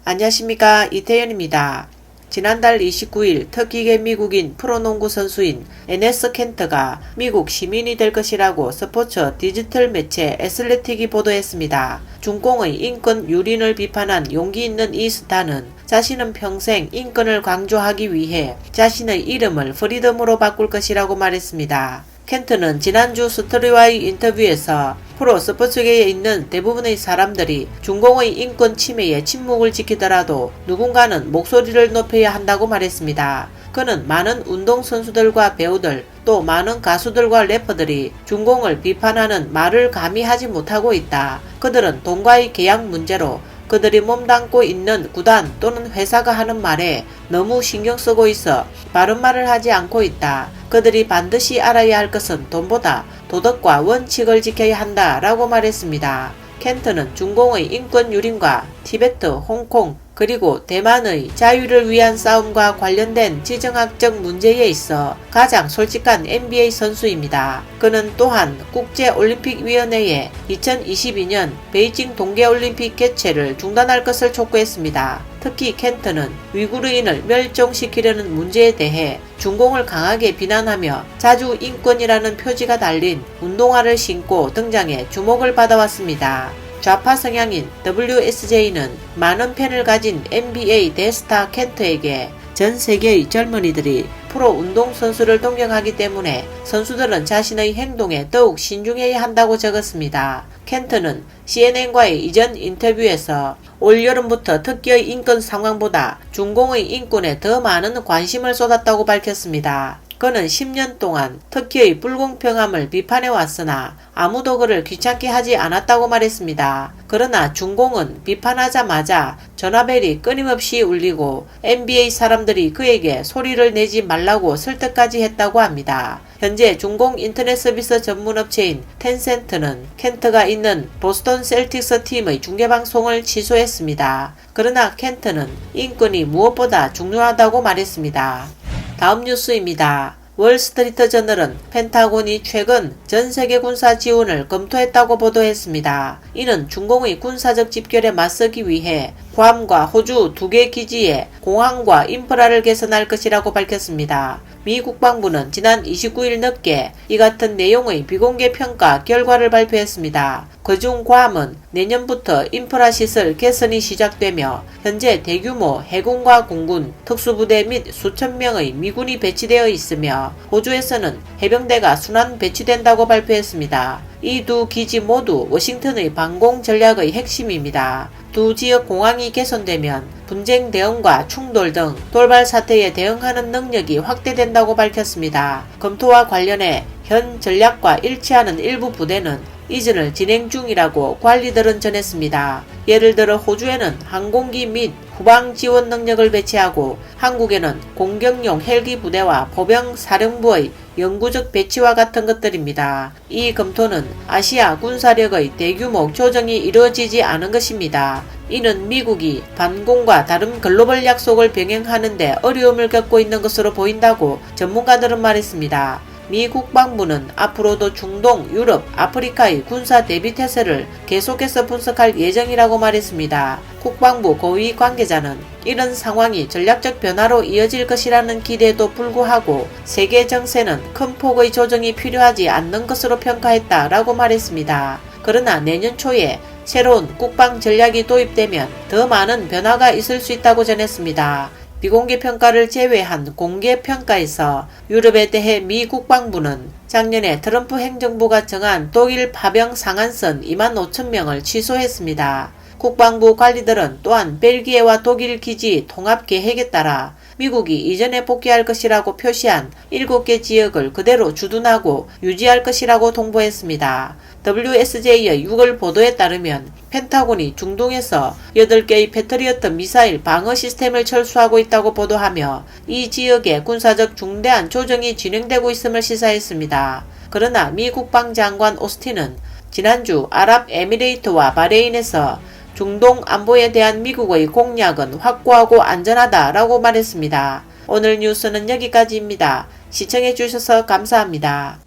안녕하십니까, 이태현입니다. 지난달 29일 터키계 미국인 프로농구 선수인 에네스 켄트가 미국 시민이 될 것이라고 스포츠 디지털 매체 애슬레틱이 보도했습니다. 중공의 인권 유린을 비판한 용기 있는 이 스타는 자신은 평생 인권을 강조하기 위해 자신의 이름을 프리덤으로 바꿀 것이라고 말했습니다. 켄트는 지난주 스토리와의 인터뷰에서 프로 스포츠계에 있는 대부분의 사람들이 중공의 인권 침해에 침묵을 지키더라도 누군가는 목소리를 높여야 한다고 말했습니다. 그는 많은 운동선수들과 배우들, 또 많은 가수들과 래퍼들이 중공을 비판하는 말을 감히 하지 못하고 있다. 그들은 돈과의 계약 문제로 그들이 몸담고 있는 구단 또는 회사가 하는 말에 너무 신경 쓰고 있어 바른 말을 하지 않고 있다. 그들이 반드시 알아야 할 것은 돈보다 도덕과 원칙을 지켜야 한다 라고 말했습니다. 켄트는 중공의 인권 유린과 티베트, 홍콩, 그리고 대만의 자유를 위한 싸움과 관련된 지정학적 문제에 있어 가장 솔직한 NBA 선수입니다. 그는 또한 국제올림픽위원회에 2022년 베이징 동계올림픽 개최를 중단할 것을 촉구했습니다. 특히 켄트는 위구르인을 멸종시키려는 문제에 대해 중공을 강하게 비난하며 자주 인권이라는 표지가 달린 운동화를 신고 등장해 주목을 받아왔습니다. 좌파 성향인 WSJ는 많은 팬을 가진 NBA 대스타 켄트에게 전 세계의 젊은이들이 프로 운동선수를 동경하기 때문에 선수들은 자신의 행동에 더욱 신중해야 한다고 적었습니다. 켄트는 CNN과의 이전 인터뷰에서 올여름부터 터키의 인권 상황보다 중공의 인권에 더 많은 관심을 쏟았다고 밝혔습니다. 그는 10년 동안 터키의 불공평함을 비판해왔으나 아무도 그를 귀찮게 하지 않았다고 말했습니다. 그러나 중공은 비판하자마자 전화벨이 끊임없이 울리고 NBA 사람들이 그에게 소리를 내지 말라고 설득까지 했다고 합니다. 현재 중공 인터넷 서비스 전문업체인 텐센트는 켄트가 있는 보스턴 셀틱스 팀의 중계방송을 취소했습니다. 그러나 켄트는 인권이 무엇보다 중요하다고 말했습니다. 다음 뉴스입니다. 월스트리트 저널은 펜타곤이 최근 전세계 군사 지원을 검토했다고 보도했습니다. 이는 중공의 군사적 집결에 맞서기 위해 괌과 호주 2개 기지에 공항과 인프라를 개선할 것이라고 밝혔습니다. 미 국방부는 지난 29일 늦게 이 같은 내용의 비공개 평가 결과를 발표했습니다. 그중 괌은 내년부터 인프라 시설 개선이 시작되며 현재 대규모 해군과 공군, 특수부대 및 수천 명의 미군이 배치되어 있으며 호주에서는 해병대가 순환 배치된다고 발표했습니다. 이 두 기지 모두 워싱턴의 방공 전략의 핵심입니다. 두 지역 공항이 개선되면 분쟁 대응과 충돌 등 돌발 사태에 대응하는 능력이 확대된다고 밝혔습니다. 검토와 관련해 현 전략과 일치하는 일부 부대는 이전을 진행 중이라고 관리들은 전했습니다. 예를 들어 호주에는 항공기 및 후방 지원 능력을 배치하고 한국에는 공격용 헬기 부대와 보병 사령부의 영구적 배치와 같은 것들입니다. 이 검토는 아시아 군사력의 대규모 조정이 이루어지지 않은 것입니다. 이는 미국이 반공과 다른 글로벌 약속을 병행하는 데 어려움을 겪고 있는 것으로 보인다고 전문가들은 말했습니다. 미 국방부는 앞으로도 중동, 유럽, 아프리카의 군사 대비 태세를 계속해서 분석할 예정이라고 말했습니다. 국방부 고위 관계자는 이런 상황이 전략적 변화로 이어질 것이라는 기대에도 불구하고 세계 정세는 큰 폭의 조정이 필요하지 않는 것으로 평가했다라고 말했습니다. 그러나 내년 초에 새로운 국방 전략이 도입되면 더 많은 변화가 있을 수 있다고 전했습니다. 비공개 평가를 제외한 공개 평가에서 유럽에 대해 미 국방부는 작년에 트럼프 행정부가 정한 독일 파병 상한선 25,000명을 취소했습니다. 국방부 관리들은 또한 벨기에와 독일 기지 통합 계획에 따라 미국이 이전에 복귀할 것이라고 표시한 7개 지역을 그대로 주둔하고 유지할 것이라고 통보했습니다. WSJ의 6월 보도에 따르면 펜타곤이 중동에서 8개의 패트리어트 미사일 방어 시스템을 철수하고 있다고 보도하며 이 지역에 군사적 중대한 조정이 진행되고 있음을 시사했습니다. 그러나 미 국방장관 오스틴은 지난주 아랍에미레이트와 바레인에서 중동 안보에 대한 미국의 공약은 확고하고 안전하다라고 말했습니다. 오늘 뉴스는 여기까지입니다. 시청해주셔서 감사합니다.